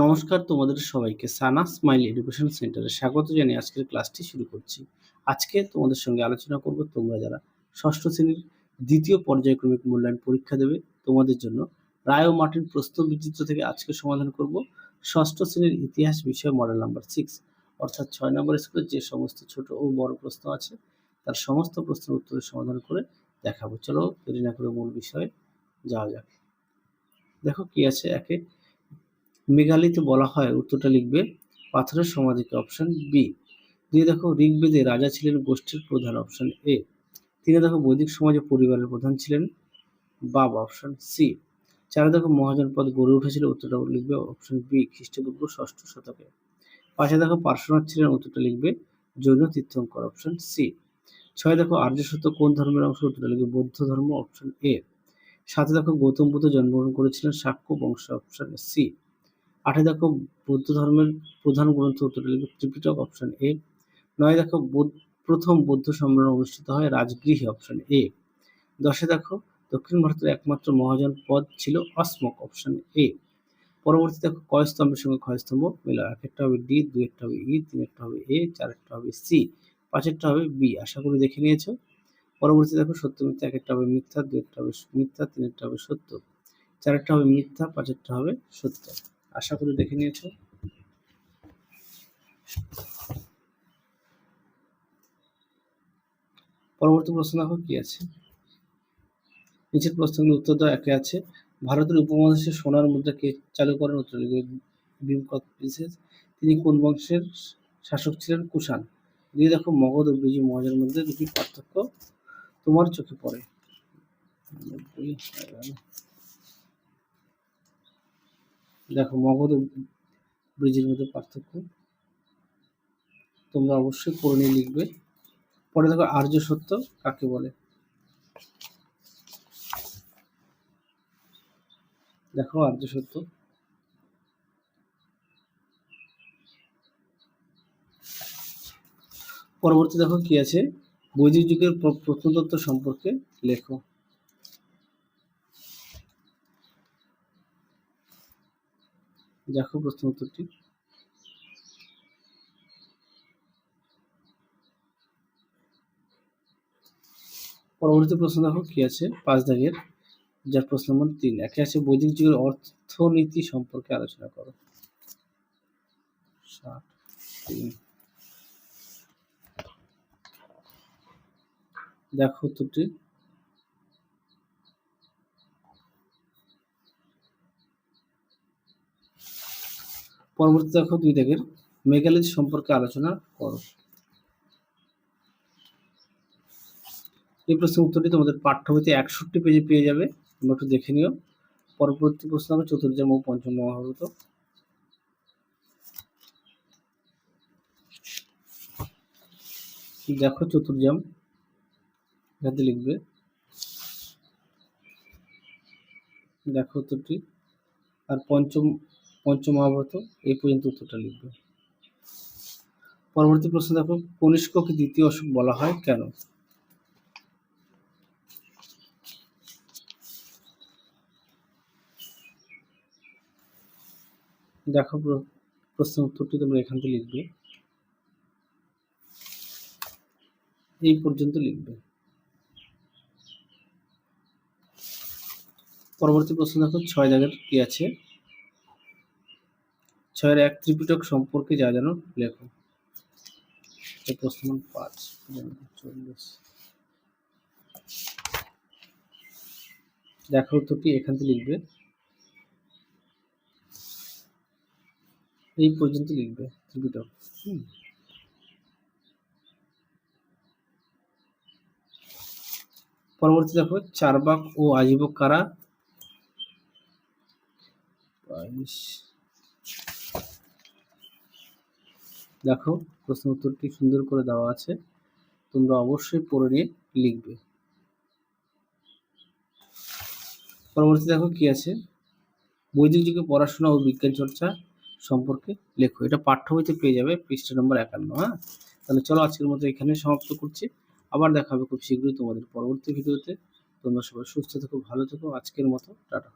নমস্কার তোমাদের সবাইকে সানা স্মাইল এডুকেশন সেন্টারে স্বাগত জানিয়ে আজকের ক্লাসটি শুরু করছি। আজকে তোমাদের সঙ্গে আলোচনা করব তোমরা যারা ষষ্ঠ শ্রেণীর দ্বিতীয় পর্যায়ক্রমিক মূল্যায়ন পরীক্ষা দেবে তোমাদের জন্য রায় ও মার্টিন প্রশ্ন বিচিত্র থেকে আজকে সমাধান করব ষষ্ঠ শ্রেণীর ইতিহাস বিষয় মডেল নাম্বার 6 অর্থাৎ 6 নম্বর স্কুলের যে সমস্ত ছোট ও বড় প্রশ্ন আছে তার সমস্ত প্রশ্নের উত্তরের সমাধান করে দেখাবো। চলো দেরি না করে মূল বিষয়ে যাওয়া যাক। দেখো কি আছে, একে মেঘালিতে বলা হয়, উত্তরটা লিখবে পাথরের সমাধিকে, অপশন বি। দুই দেখো ঋগ্বেদে রাজা ছিলেন গোষ্ঠীর প্রধান, অপশন এ। তিনে দেখো বৈদিক সমাজে পরিবারের প্রধান ছিলেন বাবা, অপশন সি। চারে দেখো মহাজন পদ গড়ে উঠেছিল, উত্তরটা লিখবে অপশন বি, খ্রিস্টপূর্ব 6ষ্ঠ শতকে। পাশে দেখো পার্শ্বনাথ ছিলেন, উত্তরটা লিখবে জৈন তীর্থঙ্কর, অপশন সি। 6 দেখো আর্য সত্য কোন ধর্মের অংশ, উত্তরটা লিখবে বৌদ্ধ ধর্ম, অপশন এ। 7 দেখো গৌতম বুদ্ধ জন্মগ্রহণ করেছিলেন শাক্য বংশে, অপশন সি। 8 দেখো বৌদ্ধ ধর্মের প্রধান গ্রন্থ, উত্তরটা লিখবে ত্রিপিটক, অপশন এ। 9 দেখো প্রথম বৌদ্ধ সম্মেলন অনুষ্ঠিত হয় রাজগৃহে, অপশন এ। 10 দেখো দক্ষিণ ভারতের একমাত্র মহাজন পদ ছিল অসমক, অপশন এ। পরবর্তী দেখো কয় স্তম্ভের সঙ্গে ক্ষয় স্তম্ভ মিল, একটা হবে ডি, 2 একটা হবে ই, 3 একটা হবে এ, 4 একটা হবে সি, 5 একটা হবে বি। আশা করি দেখে নিয়েছো। পরবর্তী দেখো সত্য মিথ্যা, 1 একটা হবে মিথ্যা, 2 একটা হবে মিথ্যা, 3 একটা হবে সত্য, 4 একটা হবে মিথ্যা, 5 একটা হবে সত্য। আশা করি দেখে নিয়েছো। পরবর্তী প্রশ্ন দেখো কি আছে, নিচের প্রশ্নগুলোর উত্তর দাও। একে আছে ভারতের উপমহাদেশে সোনার মুদ্রা কে চালু করেন, উত্তর লিখবে ভীমকত বিশেষ। তিনি কোন বংশের শাসক ছিলেন, কুষাণ। দিয়ে দেখো মগধ ও বিজয় মহাজের মধ্যে দুটি পার্থক্য তোমার চোখে পড়ে। দেখো মগধ ও ব্রিজের মধ্যে পার্থক্য তোমরা অবশ্যই পড়ে নিয়ে লিখবে। পরে দেখো আর্য সত্য কাকে বলে, দেখো আর্য সত্য। পরবর্তী দেখো কি আছে, বৈদিক যুগের প্রত্নতত্ত্ব সম্পর্কে লেখো। দেখো প্রশ্ন উত্তরটি। পরবর্তী প্রশ্ন দেখো কি আছে 5 দাগের, যার প্রশ্ন নম্বর 3। একে আছে বৈদিক যুগের অর্থনীতি সম্পর্কে আলোচনা করো। 3 দেখো উত্তরটি। পরবর্তী দেখো 2 দাগের মেগালিথ সম্পর্কে আলোচনা করো। এই প্রশ্নের উত্তরটি তোমাদের পাঠ্য বইতে 61 পেজে পেয়ে যাবে, তোমরা একটু দেখে নিও। পরবর্তী প্রশ্ন হবে চতুর্যাম ও পঞ্চম মহাভারত। দেখো চতুর্যাম যাতে লিখবে, দেখো উত্তরটি। আর পঞ্চম মহাভারত এই পর্যন্ত উত্তরটা লিখবে। পরবর্তী প্রশ্ন দেখো কনিষ্ককে দ্বিতীয় অশোক বলা হয় কেন। দেখো প্রশ্ন উত্তরটি তোমরা এখান থেকে লিখবে, এই পর্যন্ত লিখবে। পরবর্তী প্রশ্ন দেখো 6 দাগের কি আছে, 6-এর 1 ত্রিপিটক সম্পর্কে যা জানো লেখো। প্রশ্ন নম্বর 5 40। দেখো উত্তরটি এখান থেকে লিখবে, এই পর্যন্ত লিখবে ত্রিপিটক। পরবর্তী দেখো চারবাক ও আজীবক কারা। দেখো প্রশ্ন উত্তরটি সুন্দর করে দেওয়া আছে, তোমরা অবশ্যই পড়ে নিয়ে লিখবে। পরবর্তী দেখো কি আছে, বৈদিক যুগে পড়াশোনা ও বিজ্ঞান চর্চা সম্পর্কে লেখো। এটা পাঠ্য বইতে পেয়ে যাবে পৃষ্ঠা নম্বর 51। হ্যাঁ, তাহলে চলো আজকের মতো এখানে সমাপ্ত করছি। আবার দেখা হবে খুব শীঘ্রই তোমাদের পরবর্তী ভিডিওতে। তোমরা সবাই সুস্থ থেকো, ভালো থেকো। আজকের মতো টাটা।